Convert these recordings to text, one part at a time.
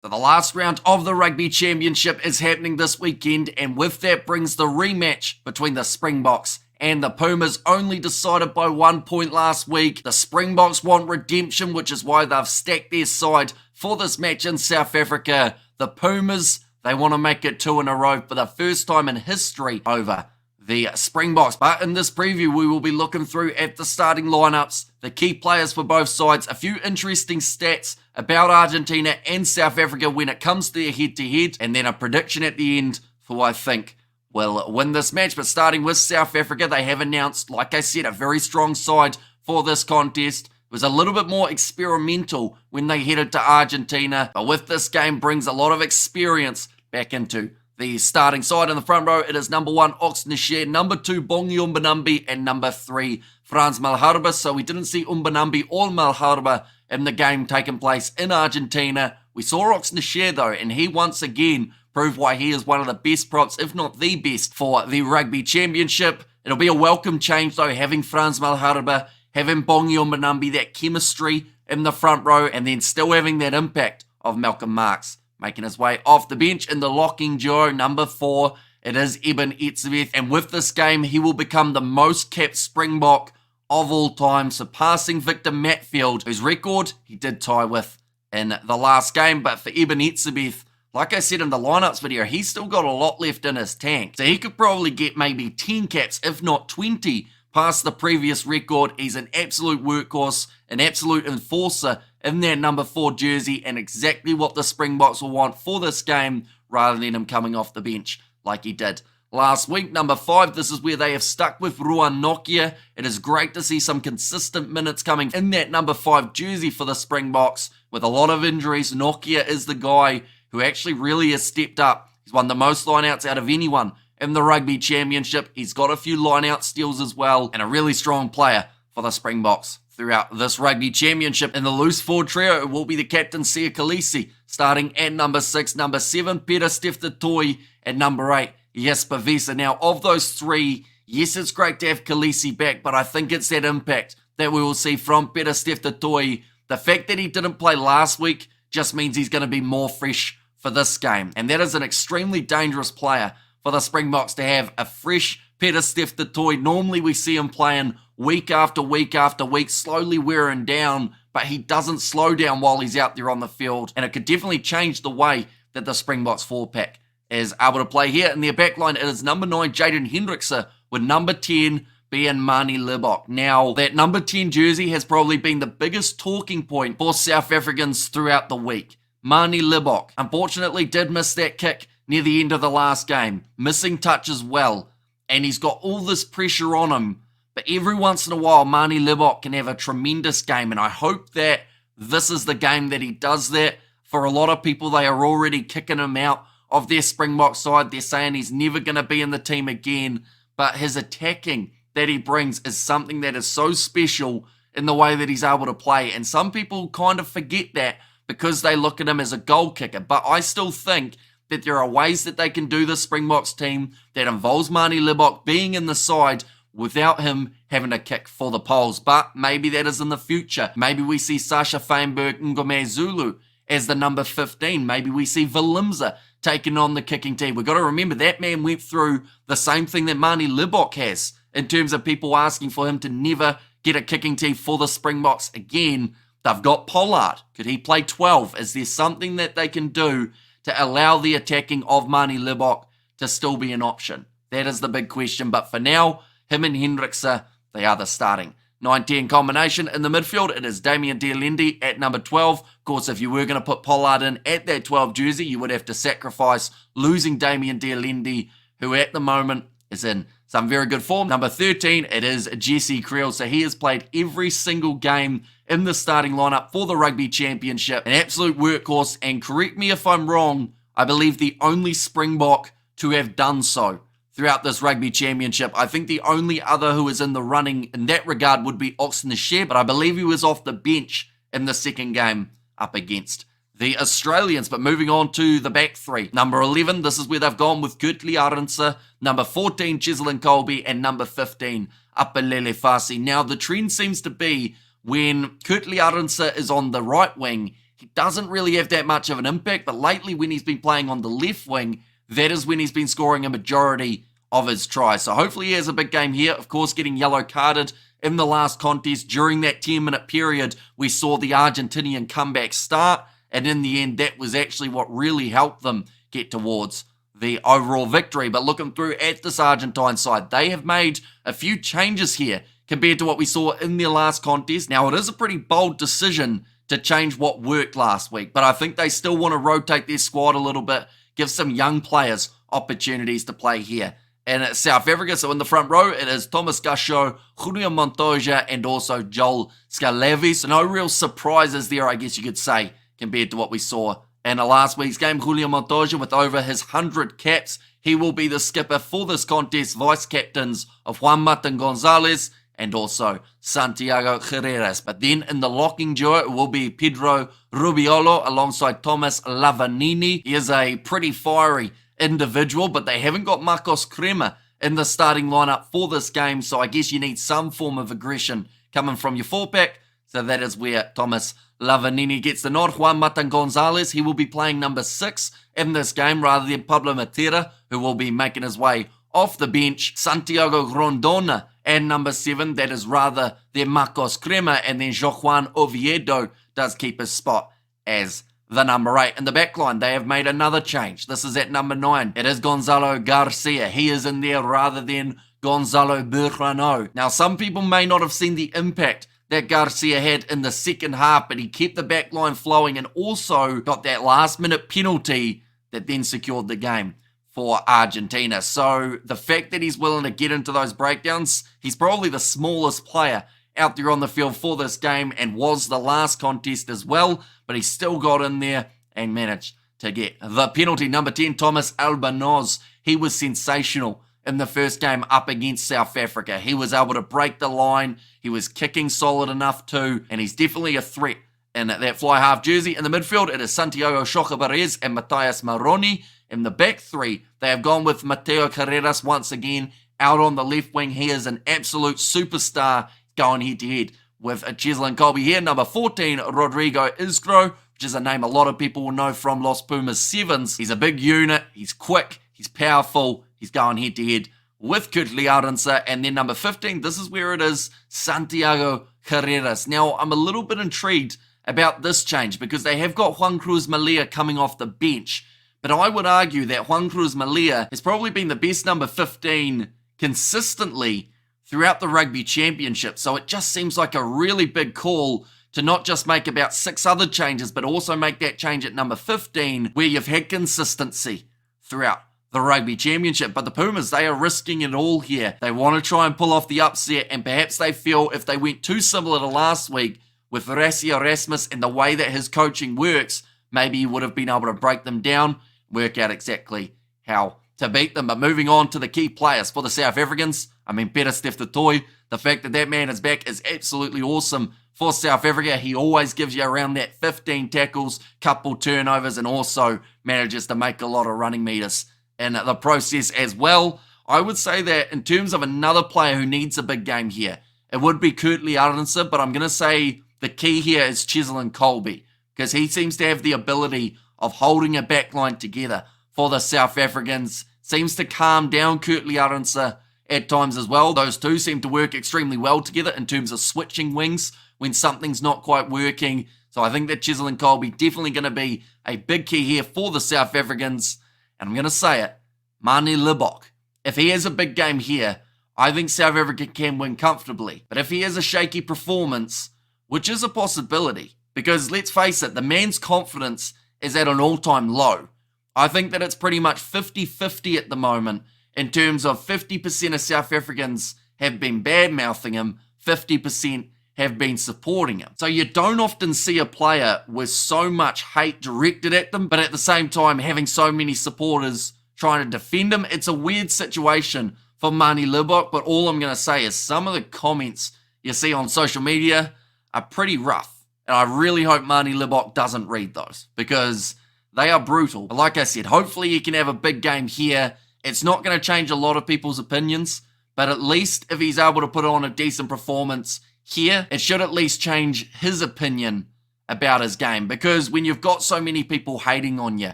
So the last round of the Rugby Championship is happening this weekend, and with that brings the rematch between the Springboks and the Pumas, only decided by 1 point last week. The Springboks want redemption, which is why they've stacked their side for this match in South Africa. The Pumas, they want to make it 2 in a row for the first time in history over the Springboks. But in this preview, we will be looking through at the starting lineups, the key players for both sides, a few interesting stats about Argentina and South Africa when it comes to their head-to-head, and then a prediction at the end for who I think will win this match. But starting with South Africa, they have announced, like I said, a very strong side for this contest. It was a little bit more experimental when they headed to Argentina, but with this game brings a lot of experience back into the starting side. In the front row, it is number 1, Oxnard, number 2, Bongi Mbonambi, and number 3, Frans Malherbe. So we didn't see Mbonambi or Malherbe in the game taking place in Argentina. We saw Oxnard though, and he once again proved why he is one of the best props, if not the best, for the Rugby Championship. It'll be a welcome change though, having Frans Malherbe, having Bongi Mbonambi, that chemistry in the front row, and then still having that impact of Malcolm Marx making his way off the bench. In the locking duo, number 4, it is Eben Etzebeth. And with this game, he will become the most capped Springbok of all time, surpassing Victor Matfield, whose record he did tie with in the last game. But for Eben Etzebeth, like I said in the lineups video, he's still got a lot left in his tank. So he could probably get maybe 10 caps, if not 20, past the previous record. He's an absolute workhorse, an absolute enforcer in that number 4 jersey, and exactly what the Springboks will want for this game, rather than him coming off the bench like he did last week. Number 5, this is where they have stuck with Ruan Nokia. It is great to see some consistent minutes coming in that number 5 jersey for the Springboks. With a lot of injuries, Nokia is the guy who actually really has stepped up. He's won the most lineouts out of anyone in the Rugby Championship. He's got a few lineout steals as well, and a really strong player for the Springboks throughout this Rugby Championship. In the loose forward trio, it will be the captain Siya Kolisi, starting at number 6, number 7, Peter Steftetoi, at number 8, Jesper Wiese. Now, of those 3, yes, it's great to have Kolisi back, but I think it's that impact that we will see from Peter Steftetoi. The fact that he didn't play last week just means he's going to be more fresh for this game, and that is an extremely dangerous player for the Springboks to have, a fresh Peter Steftetoi. Normally we see him playing week after week after week, slowly wearing down, but he doesn't slow down while he's out there on the field, and it could definitely change the way that the Springboks 4-pack is able to play here. In their backline, it is number 9, Jaden Hendrikse, with number 10 being Manie Libbok. Now, that number 10 jersey has probably been the biggest talking point for South Africans throughout the week. Manie Libbok, unfortunately, did miss that kick near the end of the last game, missing touch as well, and he's got all this pressure on him. But every once in a while, Manie Libbok can have a tremendous game, and I hope that this is the game that he does that. For a lot of people, they are already kicking him out of their Springbok side. They're saying he's never going to be in the team again, but his attacking that he brings is something that is so special in the way that he's able to play, and some people kind of forget that because they look at him as a goal kicker. But I still think that there are ways that they can do the Springboks team that involves Manie Libbok being in the side without him having to kick for the poles. But maybe that is in the future. Maybe we see Sasha Feinberg Ngome Zulu as the number 15. Maybe we see Vilimza taking on the kicking team. We've got to remember that man went through the same thing that Manie Libbok has, in terms of people asking for him to never get a kicking team for the Springboks again. They've got Pollard. Could he play 12? Is there something that they can do to allow the attacking of Manie Libbok to still be an option? That is the big question. But for now, him and Hendrikse, they are the starting 9-10 combination. In the midfield, it is Damian de Allende at number 12. Of course, if you were going to put Pollard in at that 12 jersey, you would have to sacrifice losing Damian de Allende, who at the moment is in some very good form. Number 13, it is Jesse Kriel. So he has played every single game in the starting lineup for the Rugby Championship. An absolute workhorse, and correct me if I'm wrong, I believe the only Springbok to have done so throughout this Rugby Championship. I think the only other who is in the running in that regard would be Oxnard, but I believe he was off the bench in the second game up against the Australians. But moving on to the back 3. Number 11, this is where they've gone with Kurtley Arendse, number 14, Cheslin Colby, and number 15, Apelele Fasi. Now, the trend seems to be when Kurtley Arendse is on the right wing, he doesn't really have that much of an impact, but lately when he's been playing on the left wing, that is when he's been scoring a majority of his tries. So hopefully he has a big game here. Of course, getting yellow carded in the last contest. During that 10-minute period, we saw the Argentinian comeback start, and in the end, that was actually what really helped them get towards the overall victory. But looking through at this Argentine side, they have made a few changes here compared to what we saw in their last contest. Now, it is a pretty bold decision to change what worked last week, but I think they still want to rotate their squad a little bit, give some young players opportunities to play here. And at South Africa, so in the front row, it is Thomas Gasho, Julio Montoya, and also Joel Scalavi. So no real surprises there, I guess you could say, compared to what we saw in the last week's game. Julio Montoya with over his 100 caps. He will be the skipper for this contest, vice-captains of Juan Martin Gonzalez and also Santiago Herreras. But then in the locking duo, it will be Pedro Rubiolo alongside Thomas Lavanini. He is a pretty fiery individual, but they haven't got Marcos Crema in the starting lineup for this game, so I guess you need some form of aggression coming from your four-pack. So that is where Thomas Lavanini gets the nod. Juan Martin Gonzalez, he will be playing number 6 in this game rather than Pablo Matera, who will be making his way off the bench. Santiago Grondona and number 7, that is rather than Marcos Crema, and then Joaquin Oviedo does keep his spot as the number 8. In the back line, they have made another change. This is at number 9. It is Gonzalo Garcia. He is in there rather than Gonzalo Berrano. Now, some people may not have seen the impact that Garcia had in the second half, but he kept the back line flowing and also got that last-minute penalty that then secured the game for Argentina. So the fact that he's willing to get into those breakdowns, he's probably the smallest player out there on the field for this game and was the last contest as well, but he still got in there and managed to get the penalty. Number 10, Thomas Albanoz. He was sensational in the first game up against South Africa. He was able to break the line. He was kicking solid enough too, and he's definitely a threat in that fly half jersey. In the midfield, it is Santiago Chocabarez and Matias Maroni. In the back three, they have gone with Mateo Carreras once again out on the left wing. He is an absolute superstar going head-to-head with Cheslin Colby here. Number 14, Rodrigo Isgro, which is a name a lot of people will know from Los Pumas Sevens. He's a big unit. He's quick. He's powerful. He's going head-to-head with Kurtley Arendse. And then number 15, this is where it is, Santiago Carreras. Now, I'm a little bit intrigued about this change because they have got Juan Cruz Malia coming off the bench. But I would argue that Juan Cruz Malia has probably been the best number 15 consistently throughout the Rugby Championship. So it just seems like a really big call to not just make about 6 other changes, but also make that change at number 15 where you've had consistency throughout the Rugby Championship. But the Pumas, they are risking it all here. They want to try and pull off the upset, and perhaps they feel if they went too similar to last week with Rassie Erasmus and the way that his coaching works, maybe he would have been able to break them down, work out exactly how to beat them. But moving on to the key players for the South Africans, I mean, Peter Steph du Toit, the fact that that man is back is absolutely awesome for South Africa. He always gives you around that 15 tackles, couple turnovers, and also manages to make a lot of running meters in the process as well. I would say that in terms of another player who needs a big game here, it would be Kurtley Arendse, but I'm going to say the key here is Cheslin Colby, because he seems to have the ability of holding a backline together for the South Africans. Seems to calm down Kurtley Arendse at times as well. Those two seem to work extremely well together in terms of switching wings when something's not quite working. So I think that Cheslin Colby definitely going to be a big key here for the South Africans. And I'm going to say it, Manie Libbok. If he has a big game here, I think South Africa can win comfortably. But if he has a shaky performance, which is a possibility, because let's face it, the man's confidence is at an all-time low. I think that it's pretty much 50-50 at the moment in terms of 50% of South Africans have been bad-mouthing him, 50% have been supporting him. So you don't often see a player with so much hate directed at them, but at the same time having so many supporters trying to defend him. It's a weird situation for Manie Libbok, but all I'm going to say is some of the comments you see on social media are pretty rough. And I really hope Manie Libbok doesn't read those because they are brutal. But like I said, hopefully he can have a big game here. It's not going to change a lot of people's opinions, but at least if he's able to put on a decent performance here, it should at least change his opinion about his game, because when you've got so many people hating on you,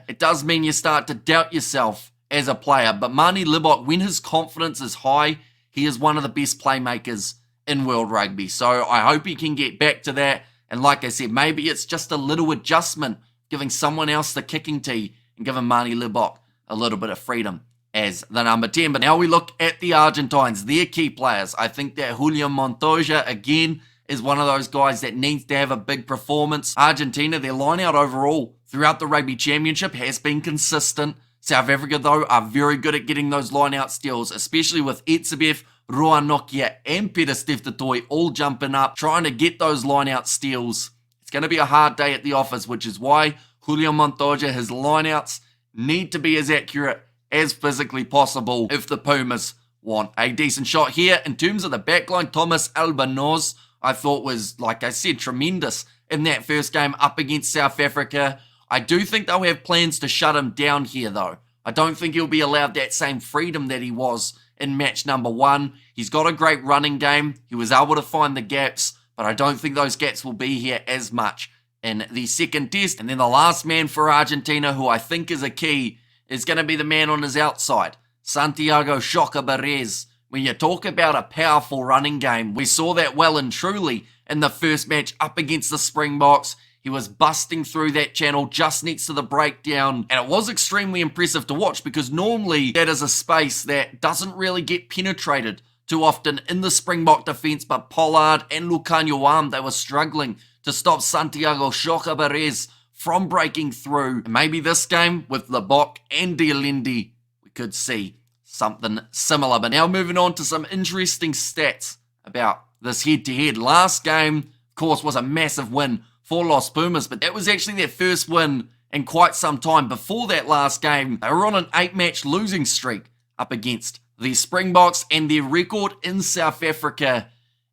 it does mean you start to doubt yourself as a player. But Manie Libbok, when his confidence is high, he is one of the best playmakers in world rugby. So I hope he can get back to that. And like I said, maybe it's just a little adjustment, giving someone else the kicking tee and giving Manie Libbok a little bit of freedom as the number 10. But now we look at the Argentines, their key players. I think that Julian Montoya, again, is one of those guys that needs to have a big performance. Argentina, their line-out overall throughout the Rugby Championship has been consistent. South Africa, though, are very good at getting those line-out steals, especially with Etsebev, Rohan Nokia, and Peter Steph all jumping up, trying to get those line-out steals. It's going to be a hard day at the office, which is why Julian Montoya, his line-outs need to be as accurate as physically possible if the Pumas want a decent shot here. In terms of the backline, Thomas Albanoz, I thought was, like I said, tremendous in that first game up against South Africa. I do think they'll have plans to shut him down here, though. I don't think he'll be allowed that same freedom that he was in match number 1. He's got a great running game. He was able to find the gaps, but I don't think those gaps will be here as much in the second test. And then the last man for Argentina, who I think is a key, is going to be the man on his outside, Santiago Shoka Barres. When you talk about a powerful running game, we saw that well and truly in the first match up against the Springboks. He was busting through that channel just next to the breakdown, and it was extremely impressive to watch, because normally that is a space that doesn't really get penetrated too often in the Springbok defense, but Pollard and Lukanyoam, they were struggling to stop Santiago Shoka Barres from breaking through. And maybe this game with Libbok and Dialendi, we could see something similar. But now moving on to some interesting stats about this head-to-head. Last game, of course, was a massive win for Los Pumas, but that was actually their first win in quite some time. Before that last game, they were on an 8-match losing streak up against the Springboks, and their record in South Africa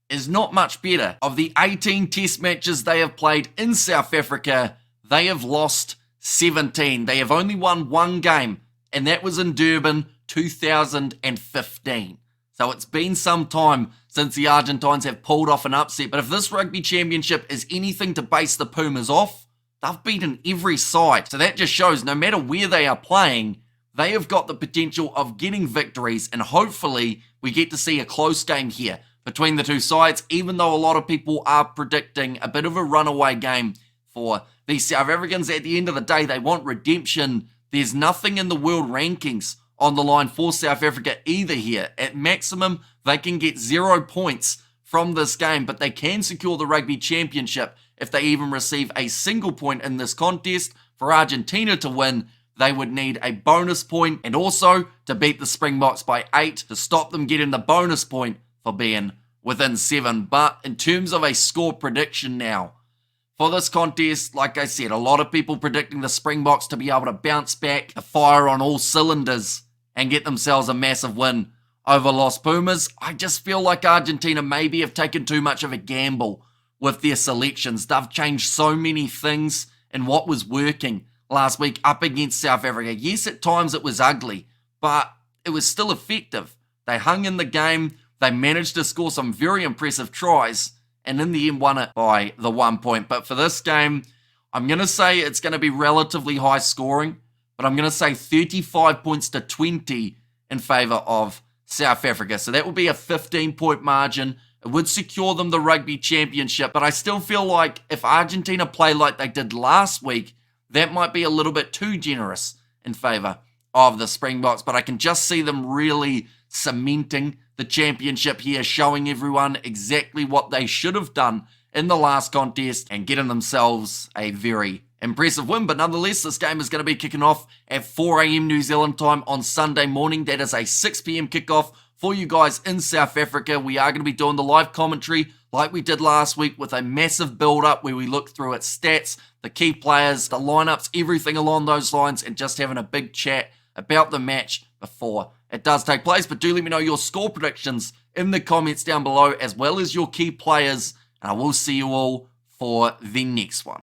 is not much better. Of the 18 test matches they have played in South Africa, they have lost 17. They have only won one game, and that was in Durban 2015. So it's been some time since the Argentines have pulled off an upset. But if this Rugby Championship is anything to base the Pumas off, they've beaten every side. So that just shows no matter where they are playing, they have got the potential of getting victories, and hopefully we get to see a close game here between the two sides, even though a lot of people are predicting a bit of a runaway game for the South Africans. At the end of the day, they want redemption. There's nothing in the world rankings on the line for South Africa either here. At maximum, they can get 0 points from this game, but they can secure the Rugby Championship if they even receive a single point in this contest. For Argentina to win, they would need a bonus point, and also to beat the Springboks by 8 to stop them getting the bonus point for being within 7. But in terms of a score prediction now, for this contest, like I said, a lot of people predicting the Springboks to be able to bounce back, fire on all cylinders, and get themselves a massive win over Los Pumas. I just feel like Argentina maybe have taken too much of a gamble with their selections. They've changed so many things in what was working last week up against South Africa. Yes, at times it was ugly, but it was still effective. They hung in the game. They managed to score some very impressive tries, and in the end won it by the 1 point. But for this game, I'm going to say it's going to be relatively high scoring, but I'm going to say 35 points to 20 in favour of South Africa. So that will be a 15-point margin. It would secure them the Rugby Championship, but I still feel like if Argentina play like they did last week, that might be a little bit too generous in favour of the Springboks. But I can just see them really cementing the championship here, showing everyone exactly what they should have done in the last contest and getting themselves a very impressive win. But nonetheless, this game is going to be kicking off at 4 a.m. New Zealand time on Sunday morning. That is a 6 p.m. kickoff for you guys in South Africa. We are going to be doing the live commentary like we did last week with a massive build-up where we look through its stats, the key players, the lineups, everything along those lines, and just having a big chat about the match before it does take place. But do let me know your score predictions in the comments down below, as well as your key players, and I will see you all for the next one.